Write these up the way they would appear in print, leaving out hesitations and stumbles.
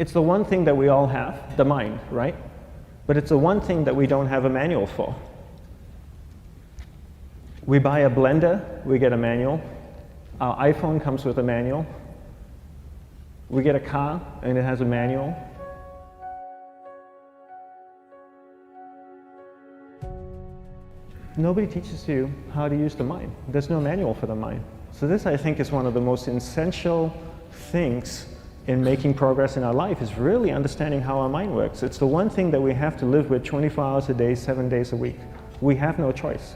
It's the one thing that we all have, the mind, right? But it's the one thing that we don't have a manual for. We buy a blender, we get a manual. Our iPhone comes with a manual. We get a car and it has a manual. Nobody teaches you how to use the mind. There's no manual for the mind. So this, I think, is one of the most essential things in making progress in our life, is really understanding how our mind works. It's the one thing that we have to live with 24 hours a day, 7 days a week. We have no choice.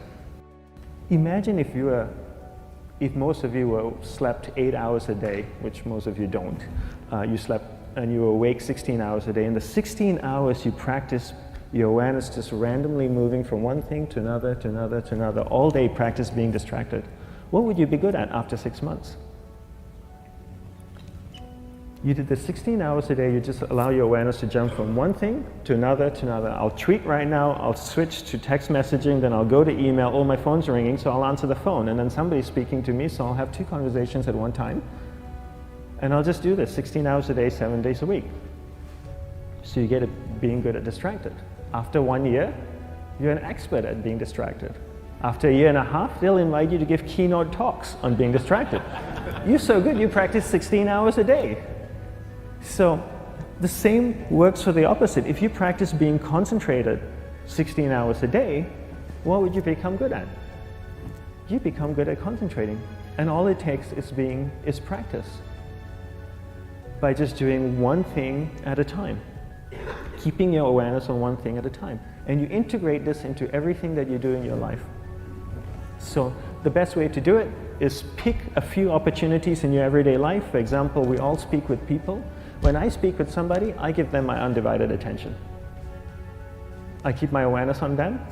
Imagine if most of you slept 8 hours a day, which most of you don't. You slept and you were awake 16 hours a day. In the 16 hours you practice your awareness just randomly moving from one thing to another, to another, to another, all day practice being distracted. What would you be good at after 6 months? You did the 16 hours a day, you just allow your awareness to jump from one thing to another, to another. I'll tweet right now, I'll switch to text messaging, then I'll go to email, oh, my phone's ringing, so I'll answer the phone, and then somebody's speaking to me, so I'll have 2 conversations at one time. And I'll just do this 16 hours a day, 7 days a week. So you get it being good at distracted. After 1 year, you're an expert at being distracted. After 1.5 years, they'll invite you to give keynote talks on being distracted. You're so good, you practice 16 hours a day. So the same works for the opposite. If you practice being concentrated 16 hours a day, what would you become good at? You become good at concentrating. And all it takes is practice. By just doing one thing at a time. Keeping your awareness on one thing at a time. And you integrate this into everything that you do in your life. So the best way to do it is pick a few opportunities in your everyday life. For example, we all speak with people. When I speak with somebody, I give them my undivided attention. I keep my awareness on them,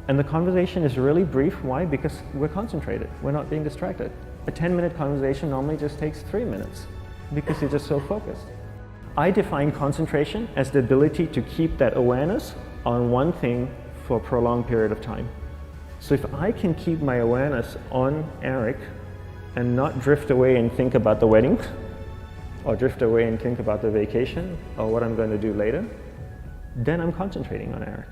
and the conversation is really brief. Why? Because we're concentrated. We're not being distracted. A 10-minute conversation normally just takes 3 minutes because you're just so focused. I define concentration as the ability to keep that awareness on one thing for a prolonged period of time. So if I can keep my awareness on Eric and not drift away and think about the wedding, or drift away and think about the vacation, or what I'm going to do later, then I'm concentrating on Eric.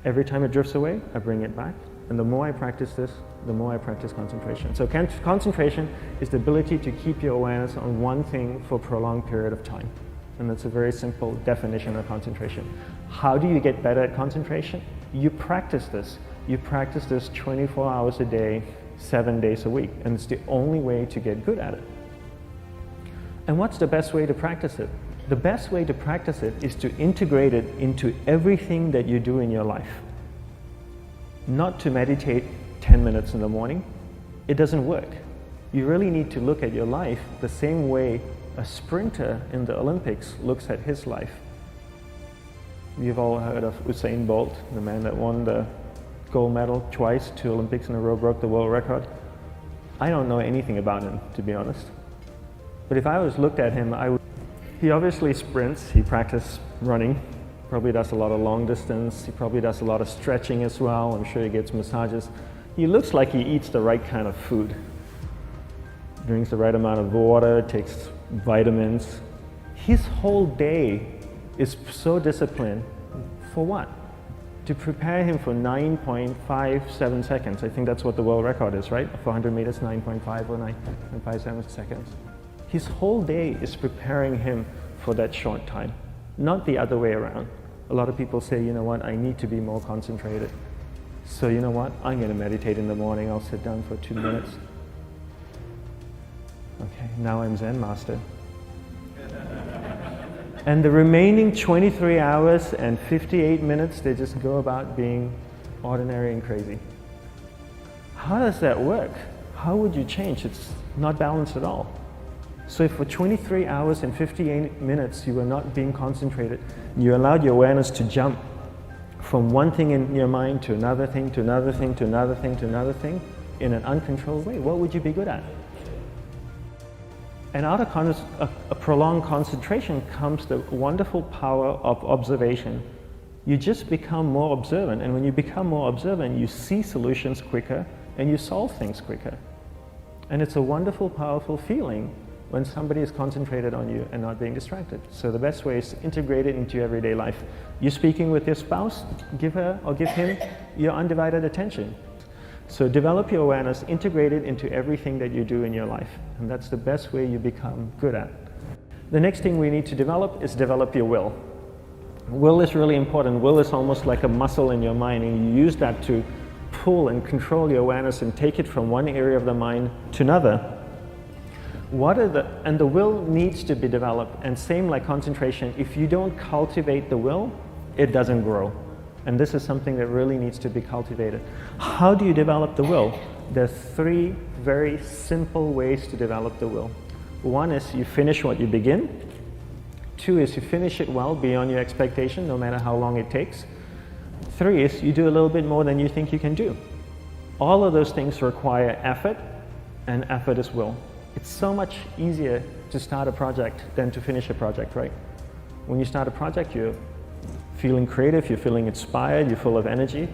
Every time it drifts away, I bring it back. And the more I practice this, the more I practice concentration. So concentration is the ability to keep your awareness on one thing for a prolonged period of time. And that's a very simple definition of concentration. How do you get better at concentration? You practice this. You practice this 24 hours a day, 7 days a week. And it's the only way to get good at it. And what's the best way to practice it? The best way to practice it is to integrate it into everything that you do in your life. Not to meditate 10 minutes in the morning. It doesn't work. You really need to look at your life the same way a sprinter in the Olympics looks at his life. You've all heard of Usain Bolt, the man that won the gold medal twice, 2 Olympics in a row, broke the world record. I don't know anything about him, to be honest. But if I was looked at him, he obviously sprints, he practices running, probably does a lot of long distance, he probably does a lot of stretching as well, I'm sure he gets massages. He looks like he eats the right kind of food. Drinks the right amount of water, takes vitamins. His whole day is so disciplined. For what? To prepare him for 9.57 seconds. I think that's what the world record is, right? For 100 meters, 9.5 or 9.57 seconds. His whole day is preparing him for that short time, not the other way around. A lot of people say, you know what, I need to be more concentrated. So you know what, I'm going to meditate in the morning, I'll sit down for 2 minutes. Okay, now I'm Zen master. And the remaining 23 hours and 58 minutes, they just go about being ordinary and crazy. How does that work? How would you change? It's not balanced at all. So if for 23 hours and 58 minutes you were not being concentrated, you allowed your awareness to jump from one thing in your mind to another thing, to another thing, to another thing, to another thing, in an uncontrolled way, what would you be good at? And out of a prolonged concentration comes the wonderful power of observation. You just become more observant, and when you become more observant, you see solutions quicker and you solve things quicker. And it's a wonderful, powerful feeling when somebody is concentrated on you and not being distracted. So the best way is to integrate it into your everyday life. You're speaking with your spouse, give her or give him your undivided attention. So develop your awareness, integrate it into everything that you do in your life. And that's the best way you become good at. The next thing we need to develop is develop your will. Will is really important. Will is almost like a muscle in your mind, and you use that to pull and control your awareness and take it from one area of the mind to another. And the will needs to be developed, and same like concentration, if you don't cultivate the will, it doesn't grow. And this is something that really needs to be cultivated. How do you develop the will? There's 3 very simple ways to develop the will. 1 is you finish what you begin. 2 is you finish it well beyond your expectation, no matter how long it takes. 3 is you do a little bit more than you think you can do. All of those things require effort, and effort is will. It's so much easier to start a project than to finish a project, right? When you start a project, you're feeling creative, you're feeling inspired, you're full of energy.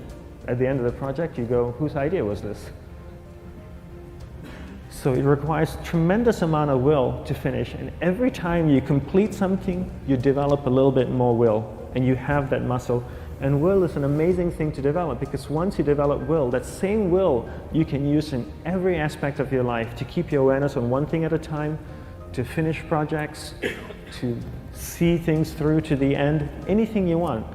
At the end of the project, you go, whose idea was this? So it requires tremendous amount of will to finish, and every time you complete something, you develop a little bit more will, and you have that muscle. And will is an amazing thing to develop, because once you develop will, that same will you can use in every aspect of your life to keep your awareness on one thing at a time, to finish projects, to see things through to the end, anything you want.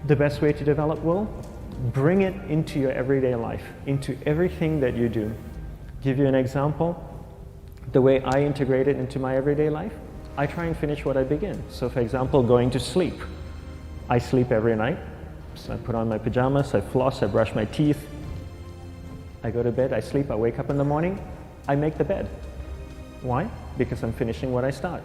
The best way to develop will? Bring it into your everyday life, into everything that you do. Give you an example, the way I integrate it into my everyday life, I try and finish what I begin. So for example, going to sleep. I sleep every night, so I put on my pajamas, I floss, I brush my teeth, I go to bed, I sleep, I wake up in the morning, I make the bed. Why? Because I'm finishing what I start.